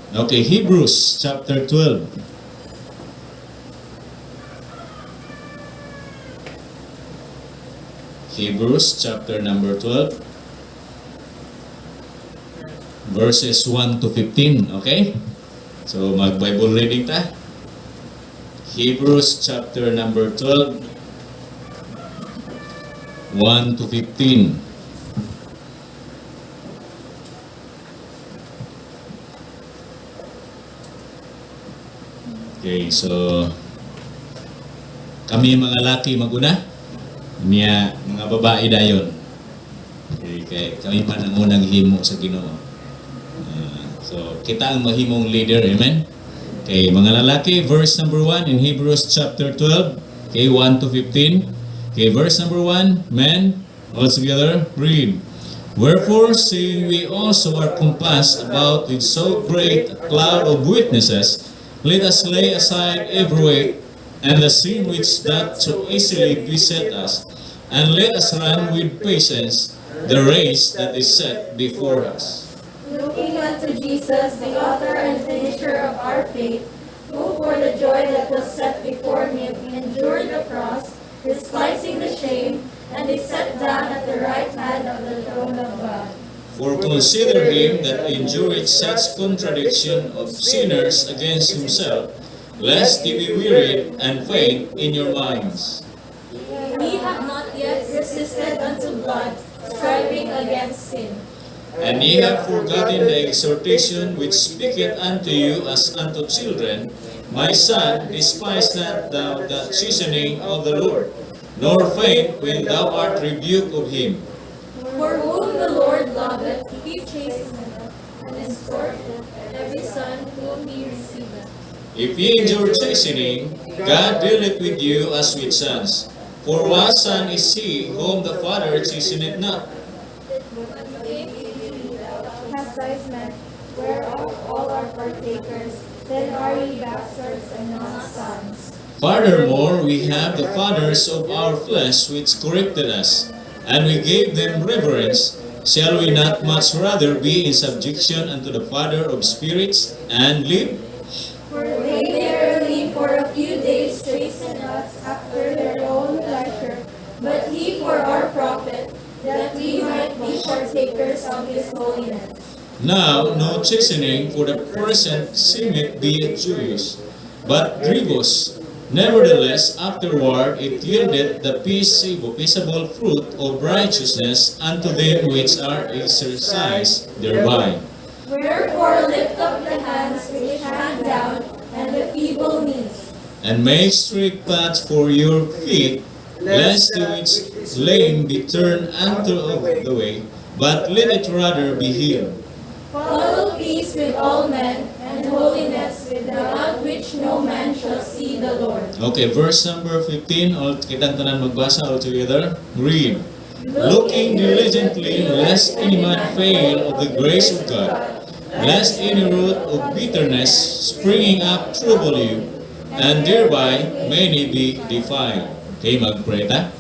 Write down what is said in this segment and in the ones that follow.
Okay, Hebrews chapter 12. Hebrews chapter number 12. Verses 1 to 15, okay? So, mag-Bible reading ta. Hebrews chapter number 12, 1 to 15. Okay, so kami mga laki maguna, niya mga babae dayon. Okay, kay kami man ang unang himo sa Ginoo. So kita ang mahimong leader, amen. Okay, mga lalaki, verse number 1 in Hebrews chapter 12, okay, 1 to 15. Okay, verse number 1, men, all together, read. Wherefore, seeing we also are compassed about with so great a cloud of witnesses, let us lay aside every weight and the sin which doth so easily beset us, and let us run with patience the race that is set before us. Looking unto Jesus, the author and finisher of our faith, who for the joy that was set before him endured the cross, despising the shame, and is set down at the right hand of the throne of God. For consider him that endured such contradiction of sinners against himself, lest ye be wearied and faint in your minds. Ye have not yet resisted unto blood, striving against sin. And ye have forgotten the exhortation which speaketh unto you as unto children, My son, despise not thou the chastening of the Lord, nor faint when thou art rebuked of him. For whom the Lord loveth, he chasteneth, and exhorteth every son whom he receiveth. If ye endure chastening, God dealeth with you as with sons. For what son is he whom the Father chasteneth not? Chastisement, whereof all are partakers, then are ye bastards and not sons. Furthermore, we have the fathers of our flesh which corrected us, and we gave them reverence. Shall we not much rather be in subjection unto the Father of spirits and live? For they verily for a few days chasten us after their own pleasure, but he for our profit, that we might be partakers of his holiness. Now, no chastening for the present seemeth be joyous, but grievous. Nevertheless, afterward it yieldeth the peaceable fruit of righteousness unto them which are exercised thereby. Wherefore lift up the hands which hang down, and the feeble knees. And make straight paths for your feet, lest the which is lame be turned unto the way, but let it rather be healed. Follow peace with all men, and holiness, without which no man shall see the Lord. Okay, verse number 15, all kitang tanan magbasa all together. Read. Looking diligently, lest any man fail of the grace of God, lest any root of bitterness springing up trouble you, and thereby many be defiled. Okay, magpray ta.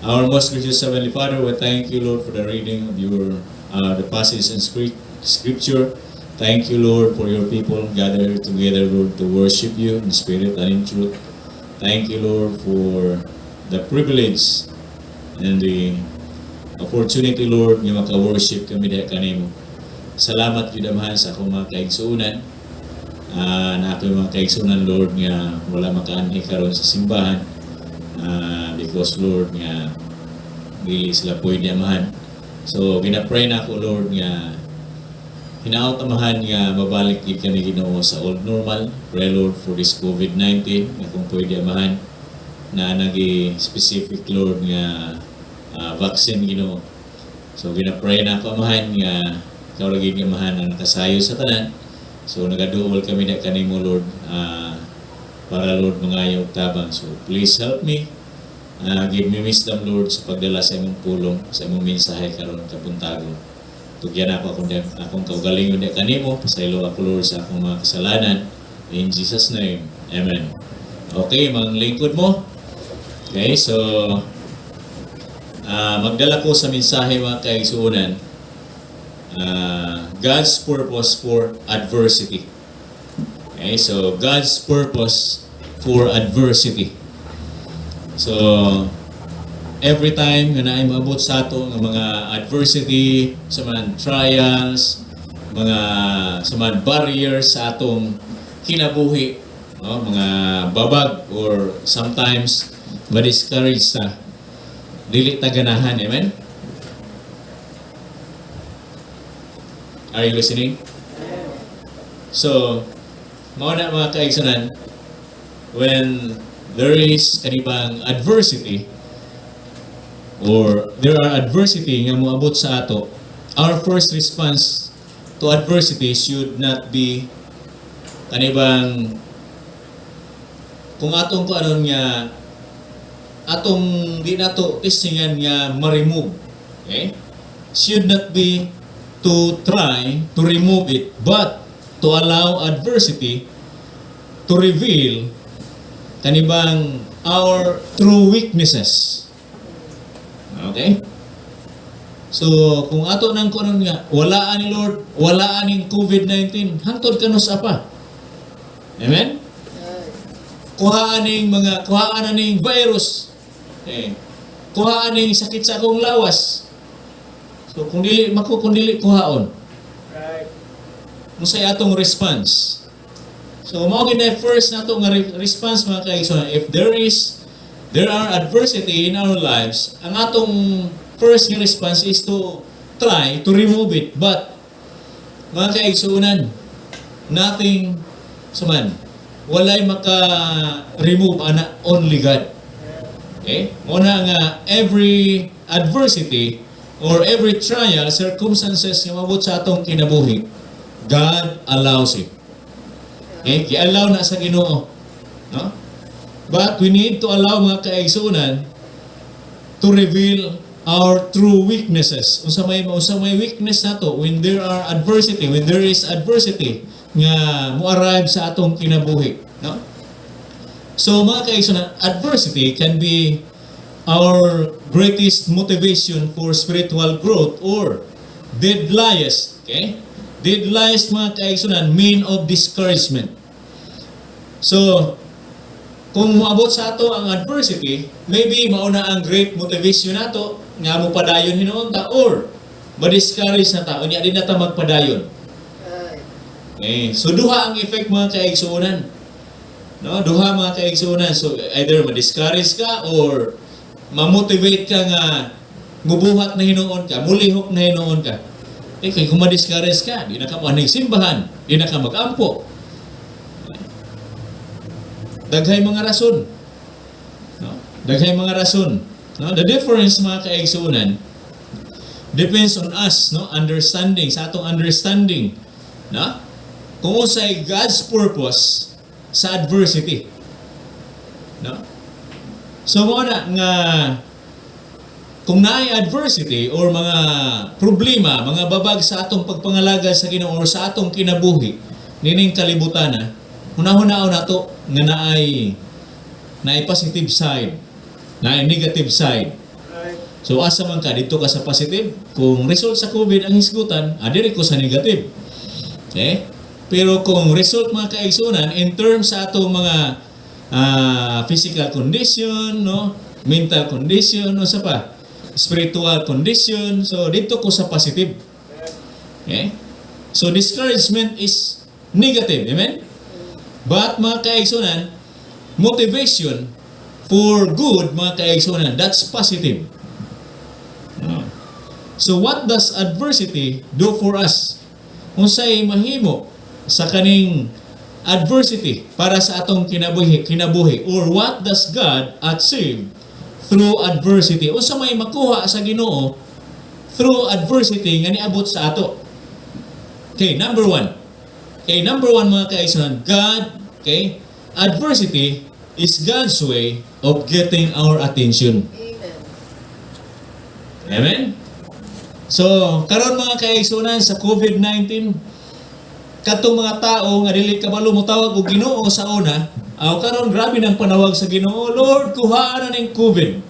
Our most gracious Heavenly Father, we thank you, Lord, for the reading of your the passage in Scripture. Thank you, Lord, for your people gathered together, Lord, to worship you in spirit and in truth. Thank you, Lord, for the privilege and the opportunity, Lord, nga maka-worship kami dahil kanimo. Salamat yun amahan sa akong mga kaigsuunan. Na ako yung mga kaigsuunan, Lord, nga wala makaanhi karon sa simbahan. Because, Lord, nga dili sila pwede amahan. So, ginapray na ako, Lord, nga hinaot amahan nga mabalik yun kami Ginoo sa old normal. Pray, Lord, for this COVID-19 nga kung pwede amahan na nag-specific, Lord, nga vaccine Ginoo. So, ginapray na ako amahan nga ikaw lagi nga amahan na nakasayo sa tanan. So, nagaduol kami na kanimo, Lord, para, Lord, mangayaw tabang. So, please help me. Give me wisdom, Lord, sa pagdala sa imong pulong, sa imong mensahe karon kapuntago. Tugyan ako akong kaugalingon na kanimo, pasaylo ako, Lord, sa akong mga kasalanan. In Jesus' name, Amen. Okay, mga lingkod mo. Okay, so magdala ko sa mensahe mga kaigsuunan. God's purpose for adversity. Okay, so God's purpose for adversity. So every time nga naay maabot sa ato ng mga adversity, sa mga trials, mga sa mga barriers sa atong kinabuhi, no? Mga babag or sometimes ma-discourage ta, dili ta ganahan, amen? Are you listening? So, mao na mga kaigsunan, when there is kanibang adversity or there are adversity nga moabot sa ato, our first response to adversity should not be kanibang kung atong ko anon nga atong di nato testingan nga ma-remove. Okay? Should not be to try to remove it, but to allow adversity to reveal kanibang our true weaknesses. Okay? So, kung ato nang kunon nga, walaan ni Lord, walaan ning COVID-19, hangtod kanos apa. Amen? Kuhaan ning virus. Okay. Kuhaan ning sakit sa akong lawas. So, kung dili kuhaon. Right. Musay atong response. So, mao gid na first nato nga response mga kaigsoon. If there are adversity in our lives, ang atong first nga response is to try to remove it. But mga kaigsuonan, nothing suman. Walay maka-remove ana, only God. Okay? Muna nga every adversity or every trial, circumstances nga mabot sa atong kinabuhi, God allows it. Okay? Gi-allow na sa Ginoo. No? But we need to allow mga kaigsunan to reveal our true weaknesses. Unsa may weakness nato when there is adversity nga mo-arrive sa atong kinabuhi. No? So mga kaigsunan, adversity can be our greatest motivation for spiritual growth or deadliest, okay? Deadliest mga kaigsunan, mean of discouragement. So, kung moabot sa ato ang adversity, maybe mauna ang great motivation nato nga mo padayon hinuon ta or ma-discourage na ta, unya din na ta magpadayon. Okay, so duha ang effect mga kaigsunan. No, duha mga kaigsunan. So either ma-discourage ka or ma-motivate ka nga mubuhat na hinuon ka, mulihok na hinuon ka. Kaya kung ma-discourage ka, di na ka maning simbahan, di na ka mag-ampo. Daghay mga rason. No? Daghay mga rason. No? The difference mga kaigsunan depends on us, no? Understanding, sa atong understanding. No? Kung usay God's purpose sa adversity. No? So mo na nga kung naay adversity or mga problema, mga babag sa atong pagpangalaga sa Ginoo or sa atong kinabuhi, nining kalibutan na, hunahunao na to nga naay positive side, naay negative side. Right. So asa man ka dito ka sa positive, kung result sa COVID ang hisgutan, adiri ko sa negative. Okay? Pero kung result mga kaigsunan in terms sa atong mga physical condition, no, mental condition, no, sa pa, spiritual condition, so dito ko sa positive. Okay? So discouragement is negative, amen? But mga kaigsunan, motivation for good, mga kaigsunan, that's positive. So what does adversity do for us? Unsay mahimo sa kaning adversity para sa atong kinabuhi or what does God achieve through adversity? Unsa may makuha sa Ginoo through adversity nga niabot sa ato? Okay, number one mga kaigsunan, adversity is God's way of getting our attention. Amen? So, karon mga kaigsunan sa COVID-19, katong mga tao nga dili kabalo mo tawag og Ginoo sa una, karon grabe nang panawag sa Ginoo, Lord, kuhaan na ning COVID.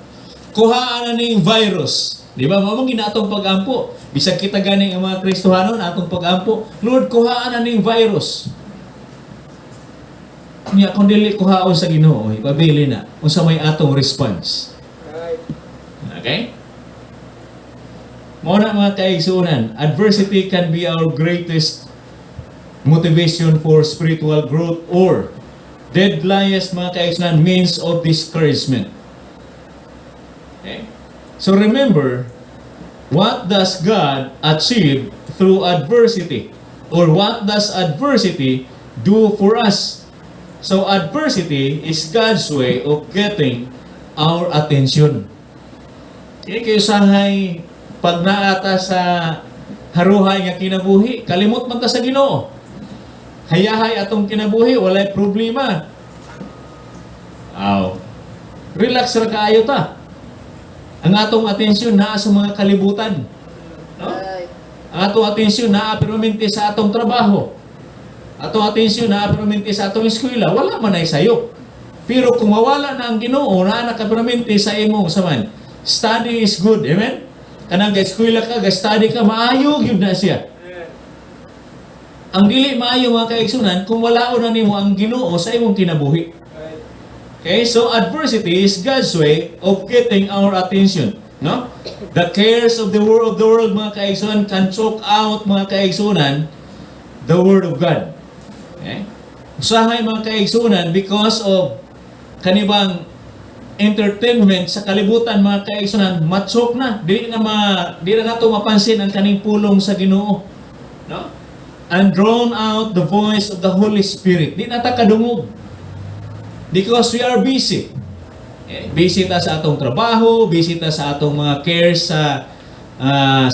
Kuhaan na ning virus. Di ba? Mao man atong pag-ampo. Bisag kita gani ang mga Kristohanon atong pag-ampo, Lord, kuhaan na ning virus. Kunya kung dili ko haon sa Ginoo, ipabili na unsa may atong response. Okay? Mao na mga kaigsunan, adversity can be our greatest motivation for spiritual growth or deadliest mga kaigsunan means of discouragement. Okay? So remember, what does God achieve through adversity? Or what does adversity do for us? So adversity is God's way of getting our attention. Kaya kayo sahay, pag naata sa haruhay nga kinabuhi, kalimot man ta sa Ginoo. Hayahay atong kinabuhi, walay problema. Aw. Relax ra kaayo ta. Ang atong atensyon naa sa mga kalibutan. No? Ang atong atensyon naa permanente sa atong trabaho. Atong atensyon naa permanente sa atong eskwela, wala man ay sayop. Pero kung mawala na ang Ginoo, naa na ka permanente sa imong saman. Study is good, amen? Kanang ga-eskwela ka, ga-study ka, maayo gyud na siya. Ang dili maayo mga kaigsunan kung walaon na nimo ang Ginoo sa imong kinabuhi. Okay, so adversity is God's way of getting our attention, no? The cares of the world mga kaigsunan can choke out mga kaigsunan the word of God. Okay? Usahay mga kaigsunan because of kanibang entertainment sa kalibutan mga kaigsunan, matsok na, di na nato mapansin ang kaning pulong sa Ginoo, no? And drown out the voice of the Holy Spirit. Di na ta kadungog. Because we are busy. Busy ta sa atong trabaho, busy ta sa atong mga cares sa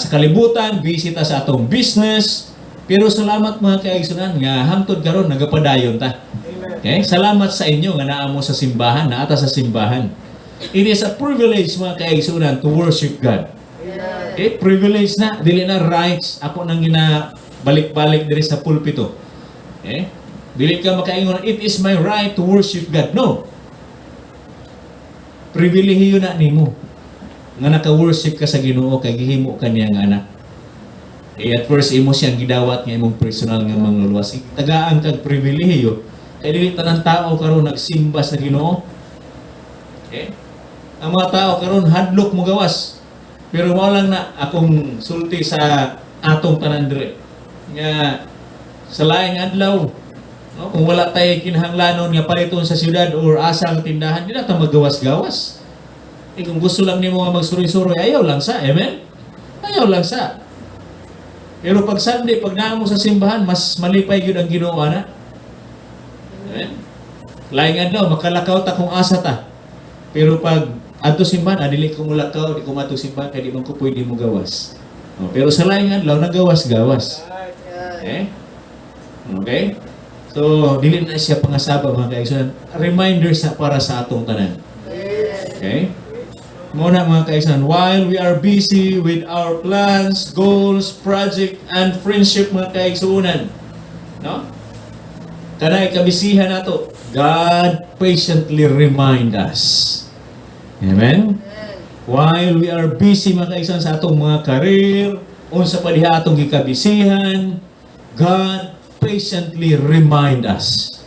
kalibutan, busy ta sa atong business. Pero salamat mga kaigsunan nga hangtod karon nagapadayon ta. Okay? Salamat sa inyo nga naa mo sa simbahan, naata sa simbahan. It is a privilege mga kaigsunan to worship God. Okay? Privilege na, dili na rights. Ako nang balik-balik diri sa pulpito. Okay? Dili ka makaingon, it is my right to worship God. No. Pribilehiyo na nimo nga naka-worship ka sa Ginoo kay gihimo ka niya nga anak. At first imo siyang gidawat nga imong personal nga mangluluwas. Tagaan kag pribilehiyo kay dili tanang tao karon nagsimba sa Ginoo. Okay? Ang mga tao karon hadlok mo gawas. Pero mao lang na akong sulti sa atong tanan dire. Nga sa laing adlaw, no, kung wala tayo kinahanglanon nga paliton sa siyudad or asang tindahan, di na tayo maggawas-gawas. Kung gusto lang nimo nga magsuroy-suroy, ayaw lang sa, amen? Ayaw lang sa. Pero pag Sunday, pag naa mo sa simbahan, mas malipay yun ang Ginoo na. Amen? Laing adlaw, makalakaw ta kung asa ta. Pero pag adto simbahan, dili ko mulakaw, di ko mato simbahan, kaya di man ko pwede mo gawas. Pero sa laing adlaw, nagawas-gawas. Okay? Okay? So, dili na siya pangasaba mga kaigsunan. Reminder para sa atong tanan. Okay? Muna mga kaigsunan, while we are busy with our plans, goals, project, and friendship mga kaigsunan, no? Kanay kabisihan nato, God patiently remind us. Amen? While we are busy mga kaigsunan sa atong mga career, unsa pa diha atong gikabisihan, God patiently remind us.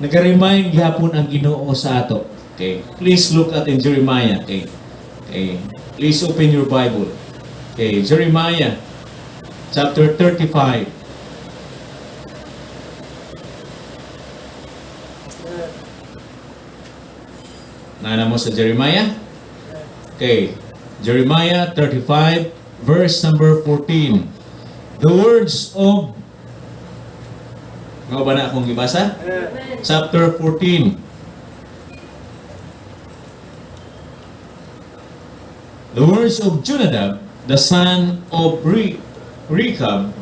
Nag-remind gihapon ang Ginoo sa ato. Okay. Please look at in Jeremiah. Okay. Okay. Please open your Bible. Okay. Jeremiah chapter 35. Nana mo sa Jeremiah? Okay. Jeremiah 35 verse number 14. The words of Mga ba na akong gibasa? Chapter 14. The words of Jonadab, the son of Rechab,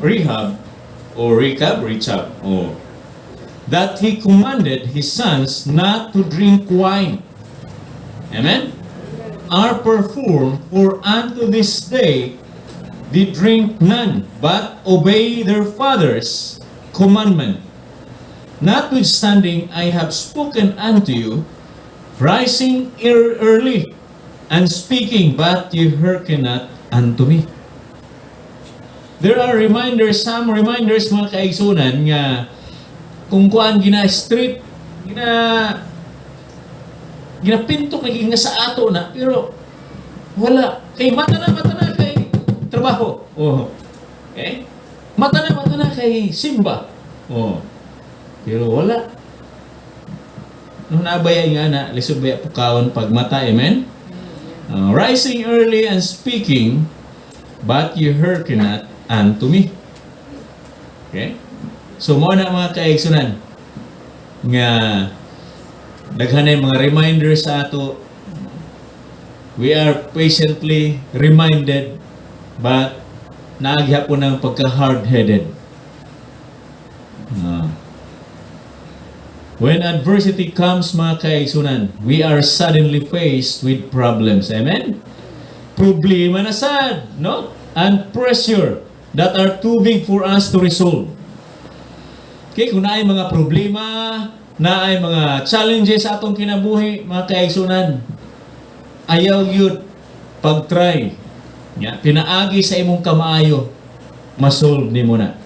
that he commanded his sons not to drink wine. Amen? Are performed, for unto this day they drink none, but obey their father's commandment. Notwithstanding, I have spoken unto you, rising early and speaking, but you hearken not unto me. There are reminders, some reminders mga kaigsunan nga kung kuan gina street ginapintok naging nga sa ato na, pero wala. Kay mata na kay trabaho. Oh. Okay? Mata na kay simba. Oh. Pero wala. Nung nabaya nga na, lisod baya pukawan pag mata, amen? Rising early and speaking, but you hearken not unto me. Okay? So, mo na mga kaigsunan nga daghanay mga reminders sa ato. We are patiently reminded, but naaghapon ng pagka-hard-headed. When adversity comes, mga kaigsunan, we are suddenly faced with problems. Amen? Problema na sad, no? And pressure that are too big for us to resolve. Okay, kung naay mga problema, naay mga challenges sa atong kinabuhi, mga kaigsunan, ayaw yun pag-try. Pinaagi sa imong kamaayo, masolve ni mo na.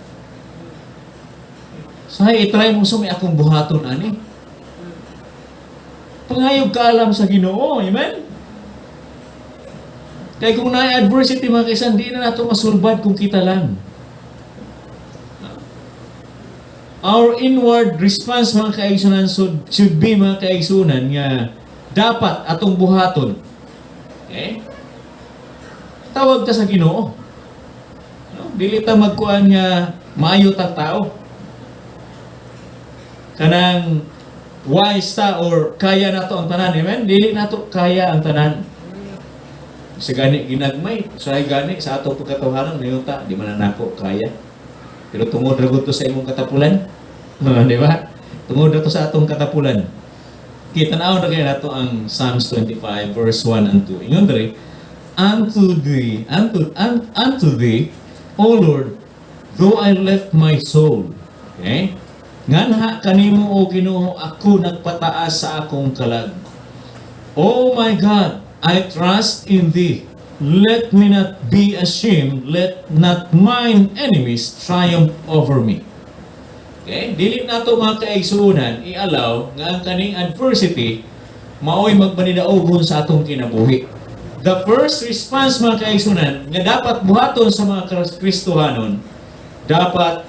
So, i-try mo sumi akong buhaton, ani. Pangayog ka alam sa Ginoo, amen? Kaya kung na adversity, mga kaisan, di na nato masulbad kung kita lang. Our inward response, mga kaigsunan, should be, mga kaigsunan, nga dapat atong buhaton. Okay? Tawag ka sa Ginoo. No? Dili ta magkuhan nga maayo tang tao. Kanang wise ta or kaya na to ang tanan, amen? Dili na to kaya ang tanan. Sa gani ginagmay, sa gani sa ato pagkatawhanan, ngayon ta, di man na nako kaya. Pero tungod ra to sa imong katapulan, di ba? Tungod ra to sa atong katapulan. Kita na na kaya nato ang Psalms 25 verse 1 and 2. Ingon diri, unto thee, O Lord, though I left my soul. Okay? Nganha kanimo o Ginoo ako nagpataas sa akong kalag. Oh my God, I trust in thee. Let me not be ashamed, let not mine enemies triumph over me. Okay? Dili nato mga kaigsuunan i-allow nga ang kaning adversity maoy magbanidaogon sa atong kinabuhi. The first response, mga kaigsuunan, nga dapat buhaton sa mga Kristohanon, dapat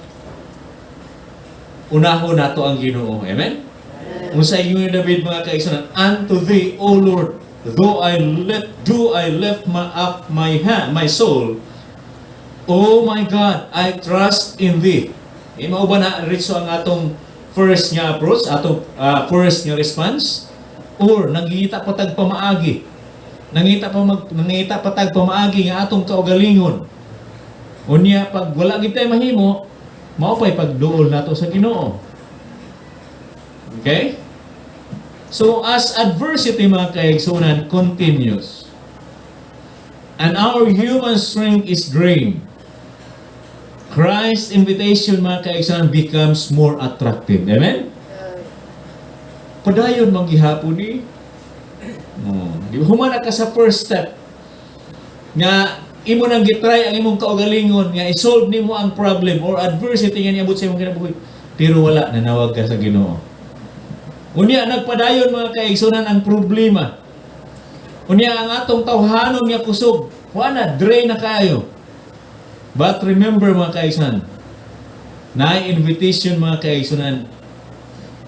unahon nato ang Ginoo. Amen? Unsa ingon ni David, mga kaigsunan, unto thee, O Lord, though I left my soul, oh my God, I trust in thee. Mao ba na ritso ang atong first nga approach, atong first nga response? Or nangita patag pamaagi? Nangita patag pamaagi nga atong kaugalingon. Unya pag wala gid tay mahimo, mao pay pagduol nato sa Ginoo. Okay? So as adversity, mga kaigsunan, continues, and our human strength is drained, Christ's invitation, mga kaigsunan, becomes more attractive. Amen? Padayon manggihapon ni. Di humana ka sa first step nga imo nang gitry ang imong kaugalingon nga i-solve nimo ang problem or adversity nga niabot sa imong kinabuhi, pero wala, nanawag ka sa Ginoo. Unya nagpadayon, mga kaigsunan, ang problema. Unya ang atong tawhanon nga kusog, wala, drain na kayo. But remember, mga kaigsunan, na invitation, mga kaigsunan,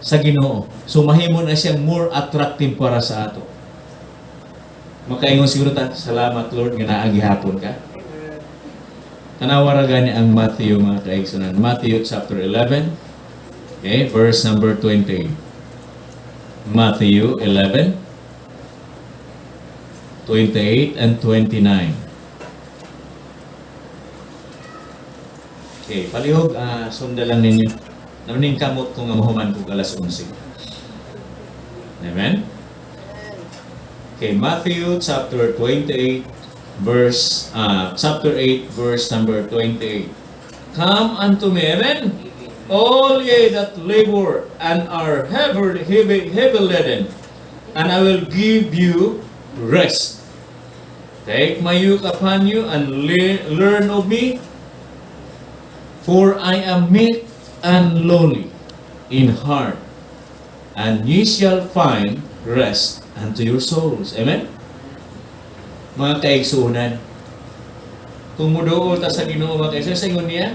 sa Ginoo. So mahimo na siyang more attractive para sa ato. Makaingon siguro ta, salamat Lord nga naagihapon ka. Tanawara gani ang Matthew, mga kaigsunan. Matthew chapter 11, okay, verse number 28. Matthew 11, 28 and 29. Okay, palihog, sundan lang ninyo. Namaning kamot kung mahuman kong alas 11. Amen? Okay, Matthew chapter 28, chapter 8, verse number 28. Come unto me, amen? All ye that labor and are heavy laden, and I will give you rest. Take my yoke upon you and learn of me, for I am meek and lowly in heart, and ye shall find rest unto your souls. Amen? Mga kaigsunan, kung muduol ta sa Ginoo mga kaigsunan, sa ingon niya,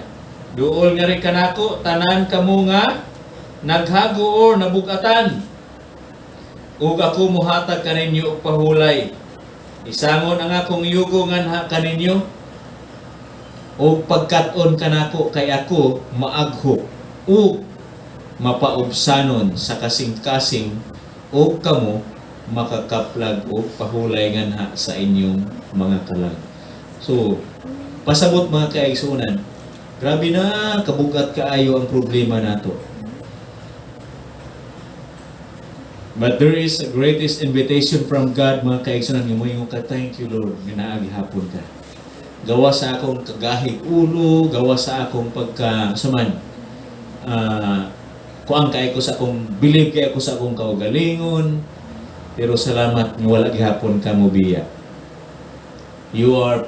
duol nga rin kanako, tanan kamo nga, naghago or nabugatan. Ug ako muhatag kaninyo og pahulay. Isangon ang akong yugo nga kaninyo, ug pagkat-on kanako kay ako maaghok ug mapaubsanon sa kasing-kasing ug kamo makakaplag o pahulay nga sa inyong mga kalag. So, pasabot mga kaigsunan, grabe na, kabugat kaayo ang problema nato. But there is a greatest invitation from God, mga kaigsunan, nga mo yung thank you Lord, ginaagi hapon ka. Gawa sa akong kagahig ulo, gawa sa akong pagka-saman, kuang kay ko sa akong, believe kay ako sa akong kaugalingon, pero salamat nga wala gihapon ka mo biya. You are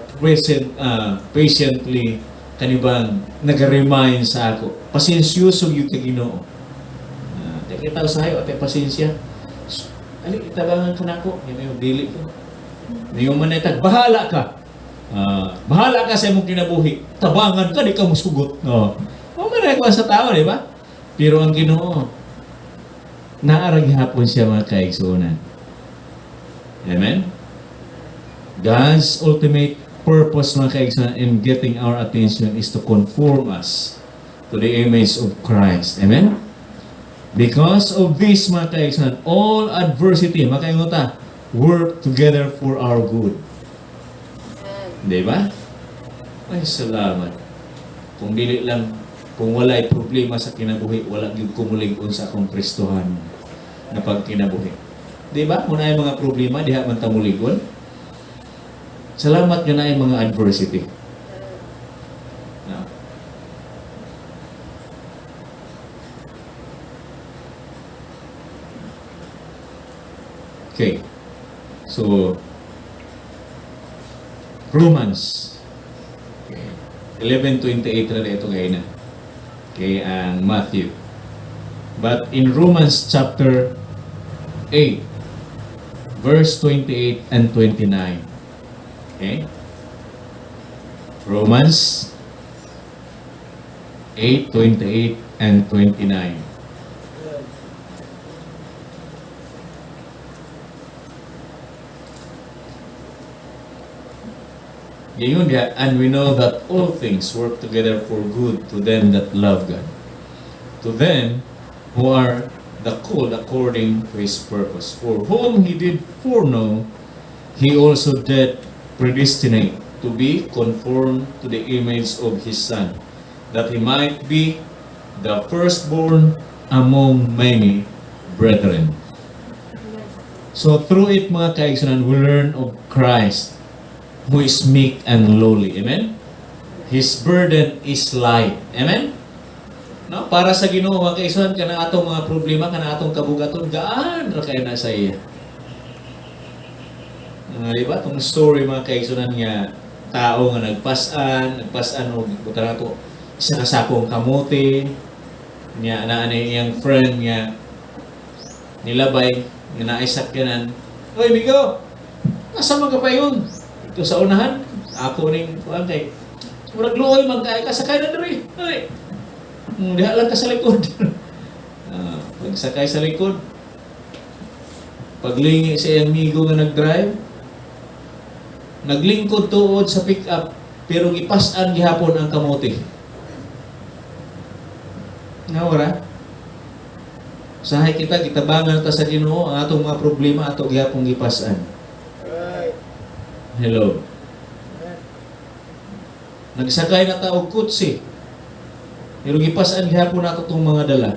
patiently kanibang nag-remind sa ako. Pasensyoso yung Ginoo. Kita usahay, ate pasensya. Ali, itabangan ka na ako. Yan yung dili ko. Ngayon manitag, bahala ka. Bahala ka sa imong kinabuhi. Tabangan ka, di ka musugot. Mamanay sa tao, di ba? Pero ang Ginoo, naarag hapon siya mga kaigsunan. Amen? God's ultimate purpose mga kaigsunan in getting our attention is to conform us to the image of Christ. Amen? Because of this mga kaigsunan, all adversity, makainguta, work together for our good. Diba? Ay, salamat. Kung dili lang, kung wala'y problema sa kinabuhi, wala yung kumulig-on sa akong Kristohan na pagkinabuhi. Diba? Kung na yung mga problema, diha man tamulig-on. Salamat yun na yung mga adversity. Okay. So, Romans. Okay. 11:28 na ito ngayon na. Okay, ang Matthew. But in Romans chapter 8, verse 28 and 29. Okay? Romans 8, 28 and 29. Ngayon, and we know that all things work together for good to them that love God, to them who are the called according to His purpose. For whom He did foreknow, He also did predestinate to be conformed to the image of His Son, that He might be the firstborn among many brethren. So through it, mga kaigsunan, we learn of Christ, who is meek and lowly. Amen? His burden is light. Amen? No? Para sa Ginoo, mga kaigsunan, kana atong mga problema, kana atong kabugaton, gaan ra kay na sa iya. Diba? Itong story, mga kaigsunan, nga tao nga nagpasan o buta na ito, isa kasakong kamote, niya, naanay iyang friend nga, nilabay, nga naisakyanan, "Oy, Migo, nasa mga pa yun?" Ito sa unahan, ako ning kuan kay murag luoy man kay kasakay na diri. Ay. Diha lang ka sa likod. Pagsakay sa likod. Paglingi sa iyang amigo nga nag-drive, naglingkod tuod sa pick-up pero gipas-an gihapon ang kamote. Nawara. Sahay kita kitabangan ta sa Ginoo ang atong mga problema ato gihapon gipas-an. Hello. Nagsakay na ta og kutsi. Pero gipas-an gihapon nato tong mga dala.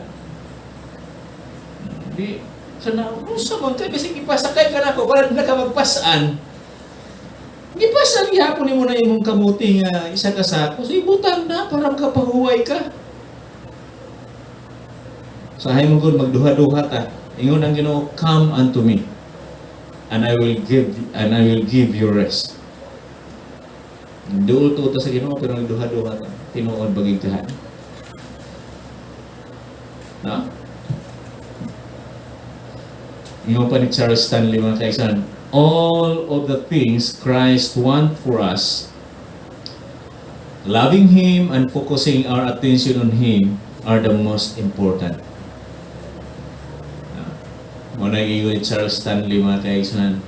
Di sana usa man kay bisig gipasakay ka nako para na ka magpas-an. Gipas-an gihapon nimo na imong kamuti nga isa ka sako. So ibutang na para makapahuway ka. Sahay mo gud magduha-duha ta. Ingon ang Ginoo, "Come unto me, and I will give you rest." Duol to ta sa Ginoo pero nagduha-duha ta. Tinuod bagig kahan. No? Ingon pa ni Charles Stanley, mga kaisan, all of the things Christ want for us, loving Him and focusing our attention on Him are the most important. Muna ingon ni Charles Stanley, mga kaisan,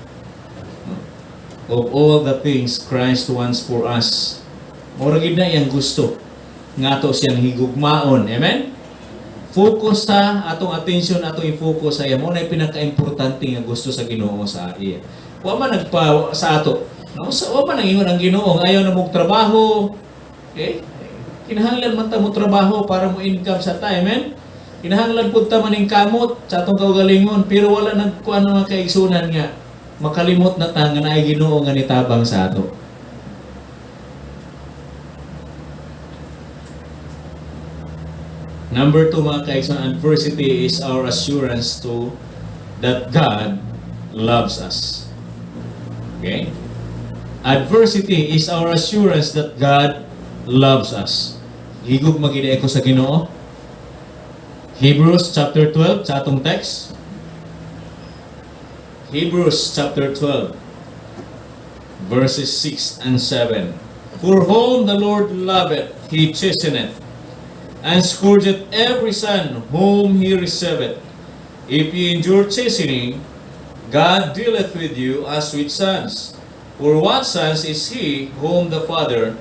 of all the things Christ wants for us, murag na iyang gusto nga ato siyang higugmaon. Amen? Focus sa atong attention, atong i-focus sa iya. Mo na pinaka-importante nga gusto sa Ginoo sa iya. Wa man nagpa sa ato. No, sa wa man ingon ang Ginoo ayaw na mong trabaho. Okay? Kinahanglan man ta mo trabaho para mo income sa time, amen? Kinahanglan pud ta maning kamot sa atong kaugalingon, pero wala nagkuan mga kaigsunan nga makalimot na ta nga naay Ginoo nga nitabang sa ato. Number 2, mga kaigsoon, adversity is our assurance to that God loves us. Okay? Adversity is our assurance that God loves us. Higug magina ko sa Ginoo. Hebrews chapter 12, sa atong text. Hebrews chapter 12, verses 6 and 7. For whom the Lord loveth, He chasteneth, and scourgeth every son whom He receiveth. If ye endure chastening, God dealeth with you as with sons. For what sons is he whom the Father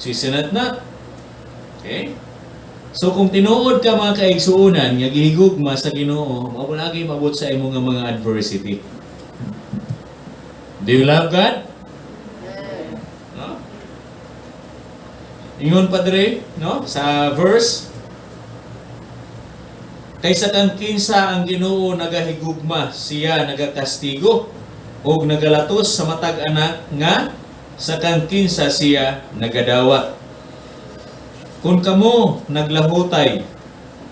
chasteneth not? Okay? So kung tinuod ka mga kaigsuunan, nga gihigugma sa Ginoo, mao lagi mabot sa imong nga mga adversity. Do you love God? No? Ingon pa dire, no? Sa verse, kaysa kang kinsa ang Ginoo nagahigugma, siya nagakastigo o nagalatos sa matag anak nga sa kang kinsa siya nagadawat. Kung kamo naglahutay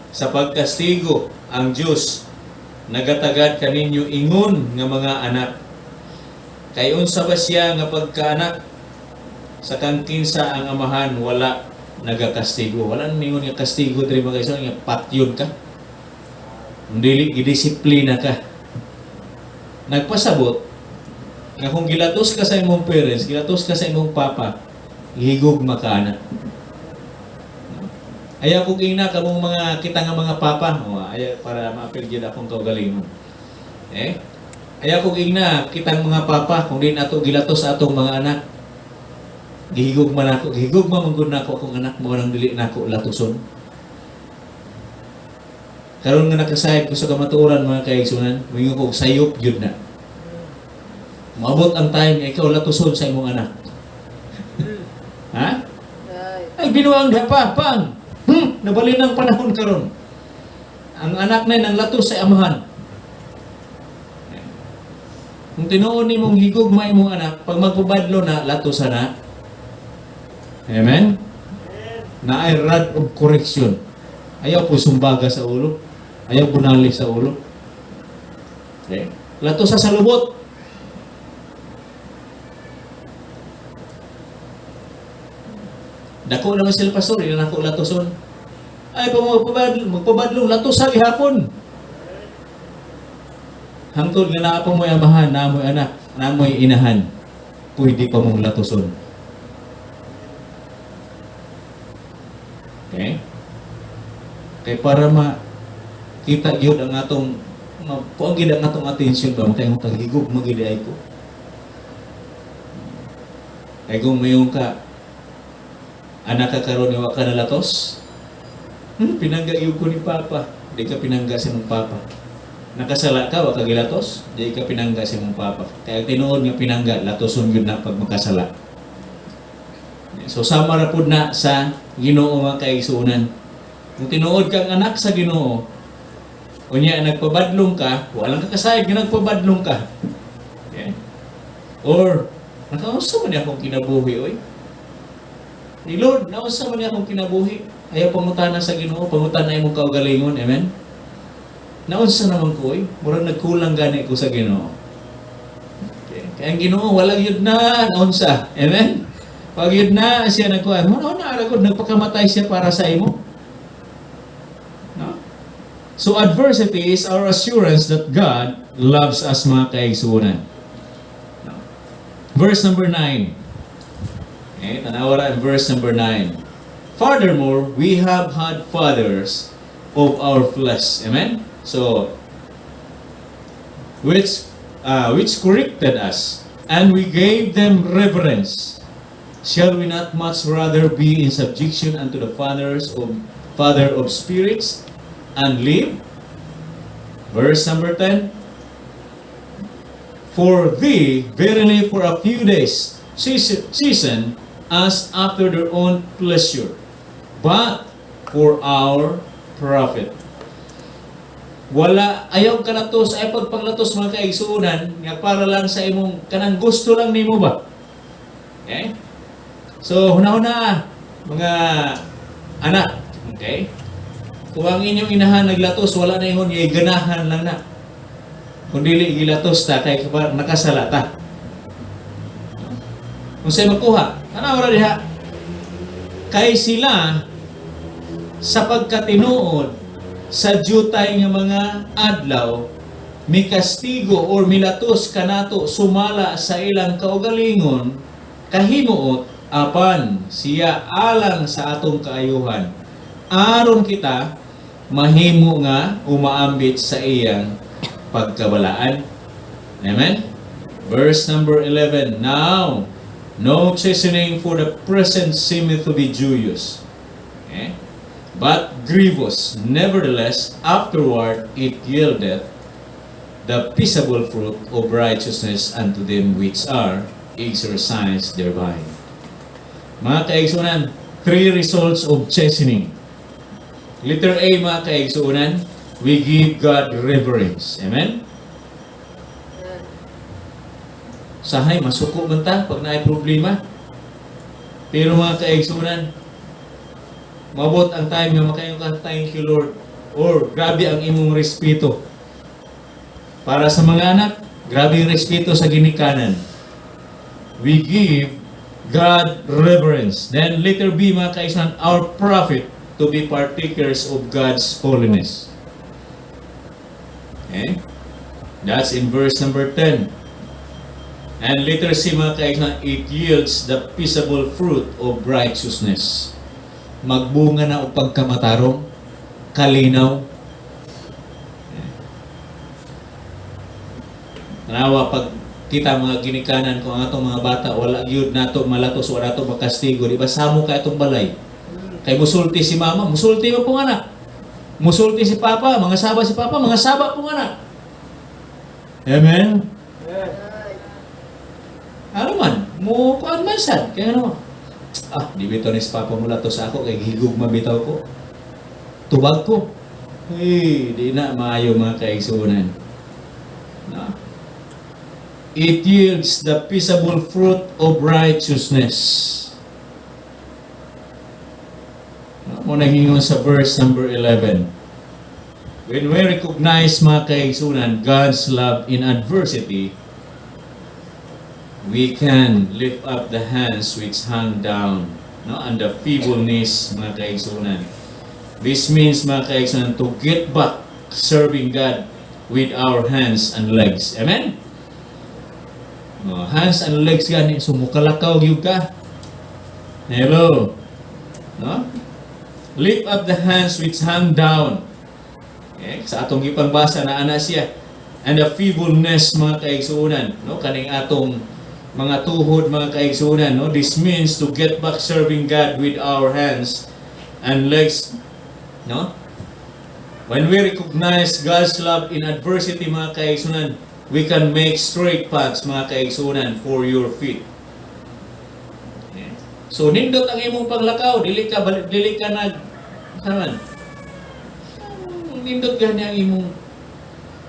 sa pagkastigo, ang Diyos nagatagad kaninyo ingon nga mga anak. Kay unsa ba siya nga pagkaanak sa kang kinsa ang amahan wala nagakastigo. Wala ningon nga kastigo diri mga kaisan nga patyon ka. Dili gidisiplina ka. Nagpasabot nga kung gilatos ka sa imong parents, gilatos ka sa imong papa, ihigugma ka na. Ayaw kong ina kamong mga kita nga mga papa, ayaw para ma-appeal gyud akong kaugalingon. Ayaw kong ina kitang mga papa kung di nato gilatos sa atong mga anak. Gihigugma nako, gihigugma man gud nako akong anak mo nang dili nako latuson. Karon nga nakasayod ko sa kamatuoran mga kaigsunan, moingon ko sayop gyud na. Maabot ang time nga ikaw latuson sa imong anak. Ha? Ay binuang dapapang. Nabalin ang panahon karon. Ang anak na nang latos sa amahan. Kung tinuon nimong higugma imong anak, pag magpabadlo na latosan na. Amen? Na ay rod of correction. Ayaw po sumbaga sa ulo. Ayaw bunali sa ulo. Okay? Lato sa salubot. Dako naman sila pastor, ilan ako latoson. Ay, magpabadlong lato sa gihapon. Hangtod nga naa pa mo'y amahan, naa mo'y anak, naa mo'y inahan. Pwede pa mong latoson. Okay? Kaya para makita yun ang atong kung ang gina ang atong attention ba, makayong taghigog magiday ko. Kaya kung mayroon ka anak ka karon nga ka nalatos, pinangga yung ko ni Papa, di ka pinangga si mong Papa. Nakasala ka, waka gilatos, di ka pinangga si mong Papa. Kaya tinuod nga pinangga, latoson yun na pag makasala. So sama ra pud na sa Ginoo mga kaigsuunan. Kung tinuod kang anak sa Ginoo, unya nagpabadlong ka, walang kakasayad nga nagpabadlong ka. Okay? Or nakausa man akong kinabuhi oy. Ni Lord, nausa man akong kinabuhi. Ayaw pangutana sa Ginoo, pangutana imong kaugalingon. Amen? Naunsa naman ko, murang nagkulang gani ko sa Ginoo. Okay. Kaya ang Ginoo, walang yun na, naunsa. Amen? Pag yun na, siya nagkuhan, na aragod, nagpakamatay siya para sa imo. No? So adversity is our assurance that God loves us, mga kaigsunan. Verse number 9. Okay, tanawa ra verse number 9. Furthermore, we have had fathers of our flesh. Amen? So, which corrected us, and we gave them reverence. Shall we not much rather be in subjection unto the Father of spirits, and live? Verse number 10. For thee, verily for a few days, season as after their own pleasure, but for our profit. Wala, ayaw ka latos, ay pagpaglatos mga kaigsuunan, nga para lang sa imong, kanang gusto lang nimo ba? Okay? So, huna-huna, mga anak, okay? Kung ang inyong inahan naglatos, wala na yun, ganahan lang na. Kung dili gilatos ta, kay nakasala ta. Kung sa'yo makuha, wala diha. Kay sila, sa pagkatinuod, sa jutay nga mga adlaw, mi kastigo or milatos kanato sumala sa ilang kaugalingon, kahimuot, apan siya alang sa atong kaayuhan. Aron kita, mahimo nga umaambit sa iyang pagkabalaan. Amen? Verse number 11. Now, no chastening for the present seemeth to be joyous, okay? But grievous. Nevertheless, afterward it yieldeth the peaceable fruit of righteousness unto them which are exercised thereby. Mga kaigsunan, 3 results of chastening. Letter A, mga kaigsunan, we give God reverence. Amen? Sahay, masuko man ta pag naay problema. Pero mga kaigsunan, mabot ang time nga makayo ka, thank you Lord. Or grabe ang imong respeto. Para sa mga anak, grabe yung respeto sa ginikanan. We give God reverence. Then letter B, mga kaigsunan, our profit to be partakers of God's holiness. Okay? That's in verse number 10. And letter C, mga kaigsunan, it yields the peaceable fruit of righteousness. Magbunga na o pagkamatarong, kalinaw. Nawa pag kita mga ginikanan kung ang atong mga bata, wala yun nato malatos, wala nato makastigo. Di ba samo ka itong balay? Kay musulti si mama, musulti mo pong anak. Musulti si papa, mga saba si papa, mga saba pong anak. Amen? Ano man, mo kuan man sad, kaya ano? Di bitaw ni si papa mula to sa ako, kay higog mabitaw ko. Tubag ko. Di na maayo mga kaigsunan. No? It yields the peaceable fruit of righteousness. Muna hingon sa verse number 11. When we recognize, mga kaigsunan, God's love in adversity, we can lift up the hands which hang down, no, and the feebleness, mga kaigsunan. This means, mga kaigsunan, to get back serving God with our hands and legs. Amen? Hands and legs gani, sumukalakaw yung ka. Hello? No? Lift up the hands which hang down. Okay? Sa atong ipangbasa na ana siya. And the feebleness, mga kaigsunan, no? Kaning atong mga tuhod, mga kaigsunan, no? This means to get back serving God with our hands and legs, no? When we recognize God's love in adversity, mga kaigsunan, we can make straight paths, mga kaigsunan, for your feet. Okay. So nindot ang imong paglakaw, dili ka nag kaman. Nindot gani ang imong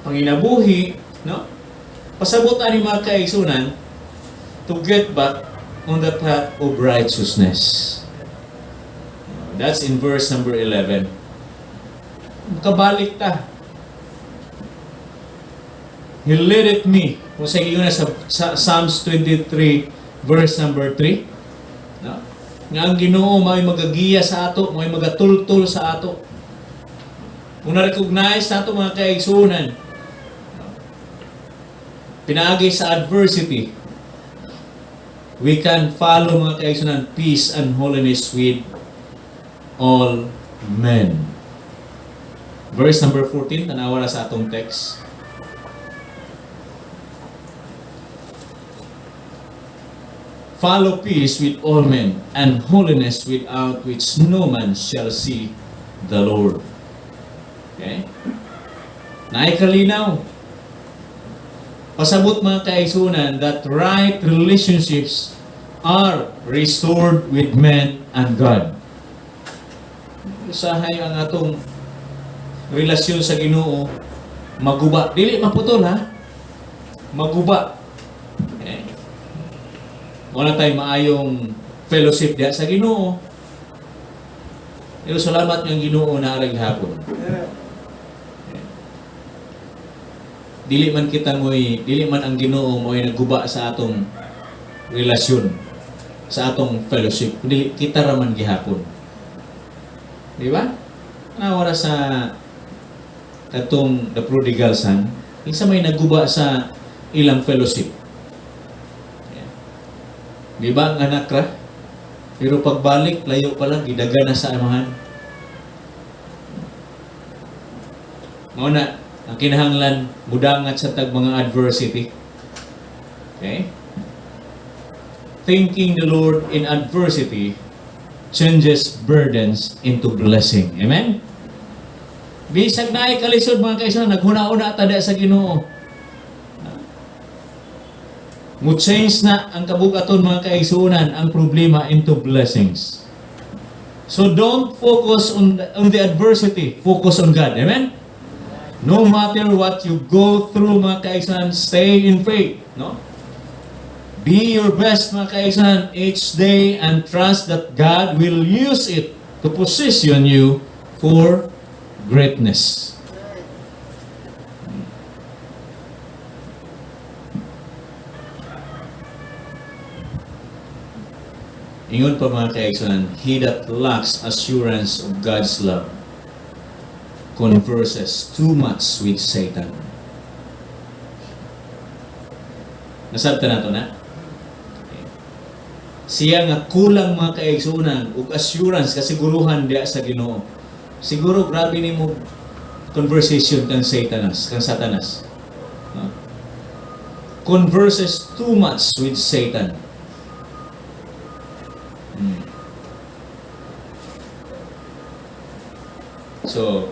panginabuhi, no? Pasabot ani mga kaigsunan to get back on the path of righteousness. That's in verse number 11. Kabalik ta. He led me. Kung sa iyo na sa Psalms 23 verse number 3. No? Nga ang Ginoo may magagiya sa ato, may magatultol sa ato. Kung na-recognize nato mga kaigsunan, pinaagi sa adversity, we can follow mga kaigsunan peace and holiness with all men. Verse number 14, tanawa na sa atong text. Follow peace with all men, and holiness without which no man shall see the Lord. Okay? Naikalinaw. Pasabot mga kaigsunan that right relationships are restored with men and God. Usahay ang atong relasyon sa Ginoo maguba. Dili maputol ha. Maguba. Okay. Wala tayo maayong fellowship diya sa Ginoo. Pero salamat yung Ginoo na arag hapon. Dili man ang Ginoo mo'y naguba sa atong relasyon, sa atong fellowship. Dili kita raman gihapon. Di ba? Nawara sa katong the prodigal son, isa may naguba sa ilang fellowship. Di ba ang anak ra? Pero pagbalik, layo pa lang, gidaga na sa amahan. Mauna, ang kinahanglan, mudangat sa tag mga adversity. Okay? Thanking the Lord in adversity changes burdens into blessing. Amen? Bisag na ay kalisod mga kaisa, naghuna-una tada sa Ginoo. Mo-change na ang kabugaton mga kaigsuunan ang problema into blessings. So don't focus on the adversity, focus on God. Amen? No matter what you go through mga kaigsuunan, stay in faith. No? Be your best mga kaigsuunan each day and trust that God will use it to position you for greatness. Ingon pa mga kaigsunan, he that lacks assurance of God's love converses too much with Satan. Nasabta na ito na? Okay. Siya nga kulang mga kaigsunan ug assurance, kasiguruhan diya sa Ginoo. Siguro grabe ni mo conversation kang Satanas. No? Converses too much with Satan. So,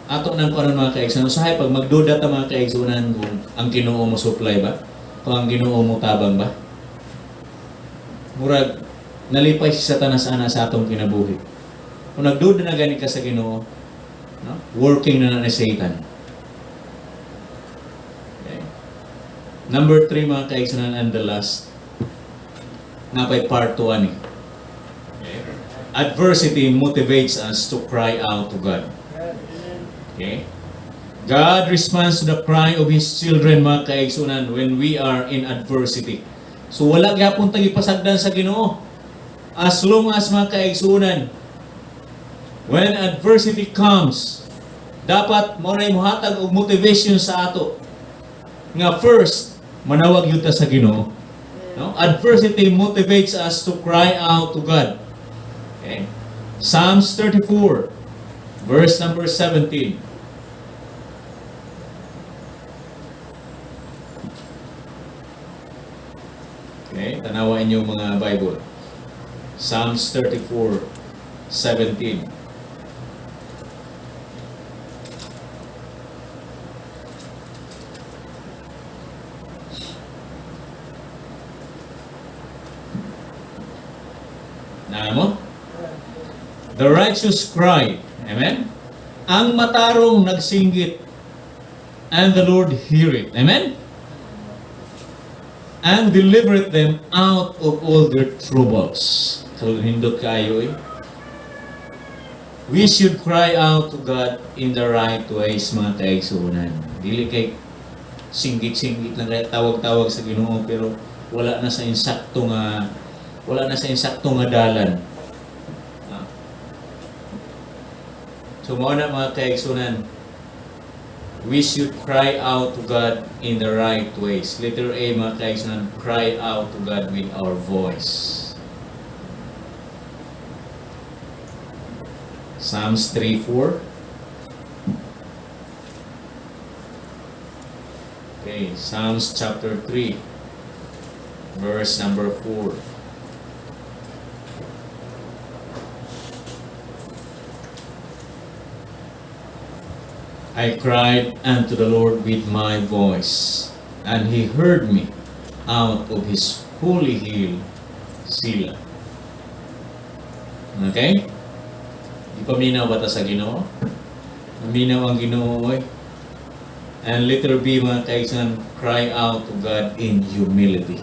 ato nang karon mga kaigsunan, usahay pag magduda ta mga kaigsunan kung ang Ginoo mo supply ba? Kung ang Ginoo mo tabang ba? Murag nalipay si Satanas ana sa atong kinabuhi. Kung nagduda na gani ka sa Ginoo, no? Working na ni Satan. Okay. Number 3 mga kaigsunan, and the last, napay part 2 ni. Adversity motivates us to cry out to God. Okay? God responds to the cry of His children, mga kaigsunan, when we are in adversity. So wala gyapon tagi pasagdan sa Ginoo. As long as mga kaigsunan, when adversity comes, dapat mo na imuhatag og motivation sa ato. Nga first, manawag yun ta sa Ginoo. No? Adversity motivates us to cry out to God. Okay. Psalms 34, verse number 17. Okay, tanawain niyo mga Bible. Psalms 34, 17. Naan mo? The righteous cry, amen? Ang matarong nagsinggit, and the Lord hear it, amen? And delivered them out of all their troubles. So, hindot kayo eh. We should cry out to God in the right ways, mga kaigsunan. Dili kay singgit-singgit lang kaya tawag-tawag sa Ginoo, pero wala na sa insakto nga dalan. So mao na mga kaigsunan, we should cry out to God in the right ways. Letter A mga kaigsunan, cry out to God with our voice. Psalms 3:4. Okay, Psalms chapter 3, verse number 4. I cried unto the Lord with my voice, and He heard me out of His holy hill, Selah. Okay? Di paminaw ba ta sa Ginoo? Paminaw ang Ginoo, oy. And letter B, mga kaigsunan, cry out to God in humility.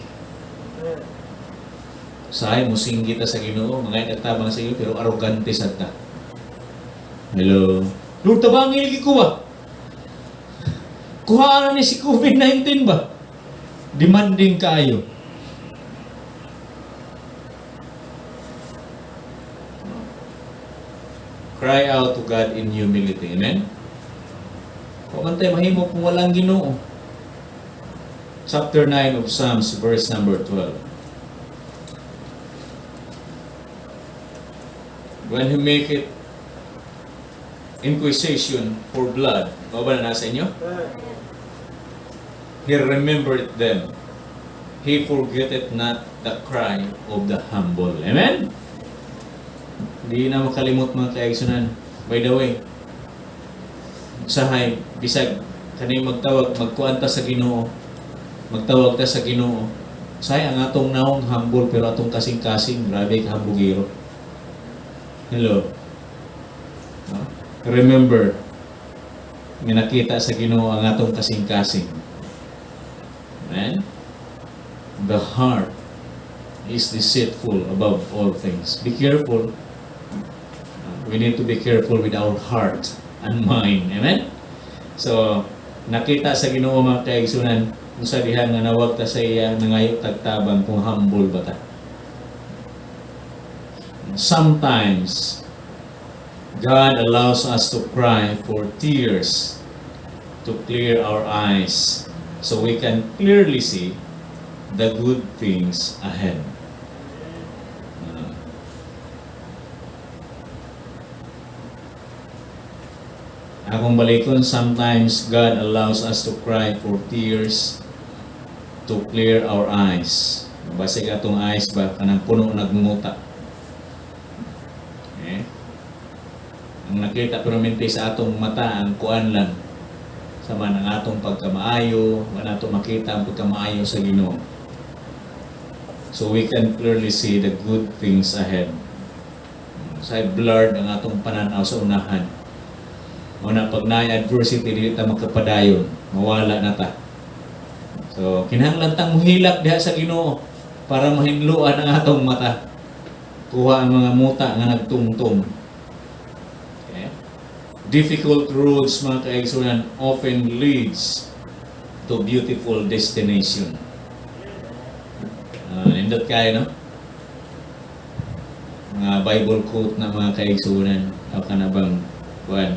Sahay, musing kita sa Ginoo, mga nagtabang sa iyo, pero arrogante sad ta. Hello? Lord, tabangin lagi ko ba? Kuhaan ni si COVID-19 ba? Demanding kayo. Cry out to God in humility. Amen? Pamantay, mahimo kung walang Ginoo. Chapter 9 of Psalms, verse number 12. When He make it inquisition for blood, mababa na nasa inyo? He remembered them. He forgetteth not the cry of the humble. Amen? Hindi na makalimot mga kaigsunan. By the way, usahay, bisag, kanay magtawag, magkuanta sa Ginoo, magtawag ta sa Ginoo. Usahay, ang atong naong humble, pero atong kasing-kasing, grabe ka hambugiro. Hello? No? Remember, nga nakita sa Ginoo ang atong kasing-kasing. Amen? The heart is deceitful above all things. Be careful. We need to be careful with our heart and mind. Amen? So, nakita sa Ginoo mga kaigsunan, kung sa dihan nga nawag ta sa iya, nangayo tagtabang kung humble ba ta. Sometimes, God allows us to cry for tears to clear our eyes so we can clearly see the good things ahead. Akong balikon, sometimes God allows us to cry for tears to clear our eyes. Basig atong eyes ba, kanang puno nagmuta. Okay? Ang nakita permanente sa atong mata, ang kuan lang. Sama ng atong pagkamaayo, wala atong makita ang pagkamaayo sa Ginoo. So we can clearly see the good things ahead. Sa blurred ang atong pananaw sa unahan. Una, pag na-adversity, dili ta magkapadayon, mawala na ta. So, kinahanglan tang muhilak diha sa Ginoo para mahinluan ang atong mata. Kuha ang mga muta nga nagtungtong. Okay? Difficult roads, mga kaigsunan, often leads to beautiful destination. Nindot kayo, no? Mga Bible quote na mga kaigsunan, o ka na bang, kuhan,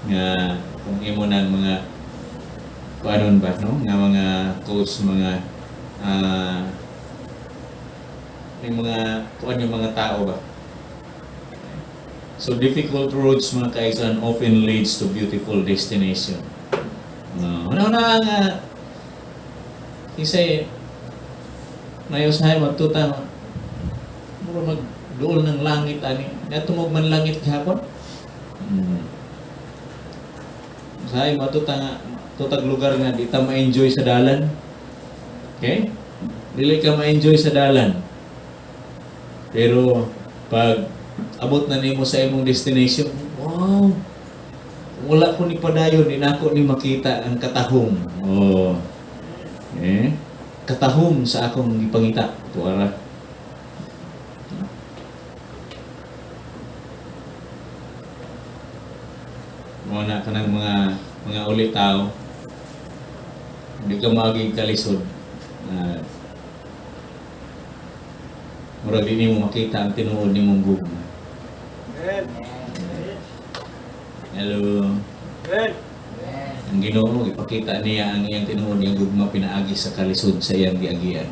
nga kung imo ng mga paano ba no nga mga quotes, mga yung mga kuan yung mga tao ba. So difficult roads, mga kaigsunan, often leads to beautiful destination. Ano na nga kasi nayos na magtutang muro magduol ng langit ani natumog man langit gihapon. Say tutag lugar nga di ta ma-enjoy sa dalan. Okay? Dili ka ma-enjoy sa dalan. Pero pag abot na nimo sa imong destination, wow. Wala ko ni padayon, di na ako ni makita ang katahom. Oh. Eh? Katahom sa akong gipangita. Tuara. Muna ka ng mga ulitaw, hindi ka maging kalisod. Murag di mo makita ang tinuod ni mong gugma. Hello. Amen. Ang Ginoo ipakita niya ang iyang tinuod niyang gugma pinaagi sa kalisod sa iyang giagian.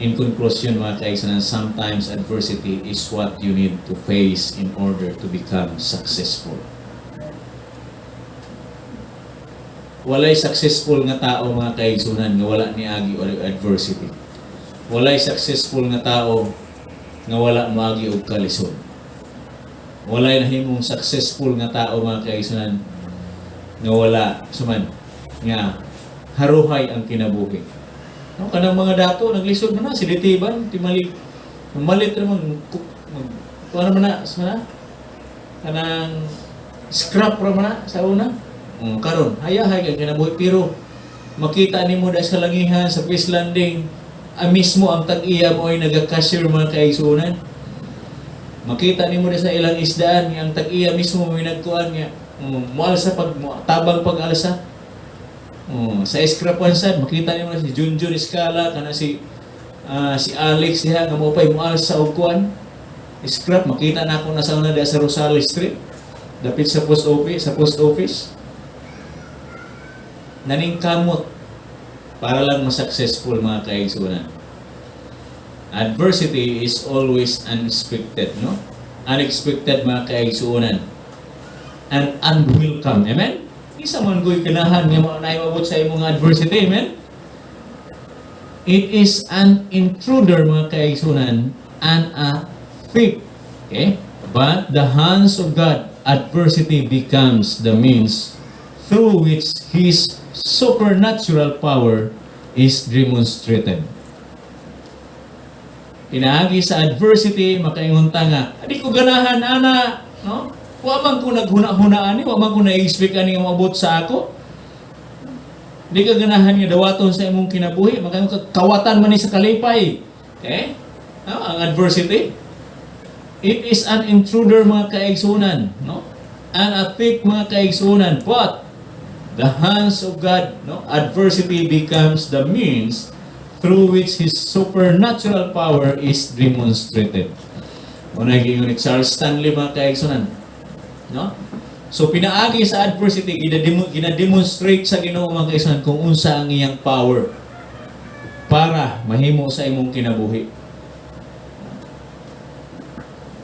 In conclusion, mga kaisanan, sometimes adversity is what you need to face in order to become successful. Walay successful nga tao, mga kaigsunan, nga wala ni agi o adversity. Walay successful nga tao nga wala moagi og kalisod. Walay nahimong successful nga tao, mga kaigsunan, nga wala suman nga haruhay ang kinabuhi. No, kanang mga dato naglisod na si Litiban, timali malit naman ano man na sana kanang scrap ra man na sa una. Karon hayahay kang kinabuhi pero makita nimo da sa langihan sa fish landing mismo ang tag-iya mo ay naga-cashier, mga kaigsunan. Makita nimo da sa ilang isdaan nga ang tag-iya mismo may nagkuan nga mualsa pag tabang pag-alsa. Sa scrapan sad makita niyo si Junjun Escala kana si Alex diha nga mo pay mualsa og kuan scrap. Makita na ako nasa una sa Rosales Street dapit sa post office naning kamot para lang ma-successful, mga kaigsunan. Adversity is always unexpected, no? Unexpected, mga kaigsunan, and unwelcome. Amen? Isa man ko'y kanahan nga naimabot sa imong adversity. Amen? It is an intruder, mga kaigsunan, and a thief. Okay? But the hands of God, adversity becomes the means through which His supernatural power is demonstrated. Pinaagi sa adversity, makaingunta nga, di ko ganahan, ana, no? Wa man ko naghuna-hunaan ni, wa man ko na-expect ani nga maabot sa ako. Di ka ganahan nga dawaton sa imong kinabuhi, kawatan man ni sa kalipay. Okay? No? Ang adversity. It is an intruder, mga kaigsunan, no? An a thief, mga kaigsunan, but the hands of God, no? Adversity becomes the means through which His supernatural power is demonstrated. Una giingon ni Charles Stanley, mga kaigsunan, no? So pinaagi sa adversity, gina-demonstrate sa Ginoo, mga kaigsunan, kung unsa ang iyang power para mahimo sa imong kinabuhi.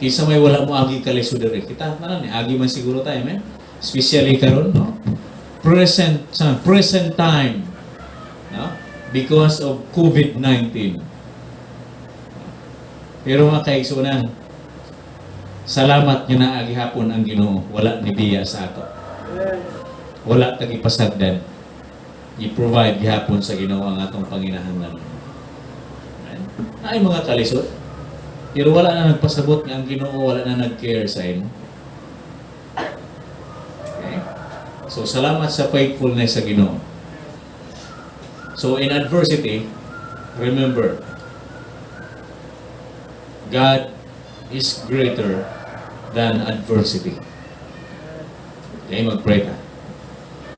Kisa may wala mo agi kalisod diri. Kita na lang, agi man siguro tayo, amen? Especially karon, no? Present time, no? Because of COVID-19. Pero mga kaigsunan, salamat nga na agihapon ang Ginoo, wala ni biya sa ato. Wala tagi pasagdan. I-provide gihapon sa Ginoo ang atong panginahanglan. Ay mga kalisod, pero wala na nagpasabot nga ang Ginoo, wala na nag-care sa imo. So, salamat sa faithfulness sa Ginoo. So, in adversity, remember, God is greater than adversity. Okay, mag-pray ka.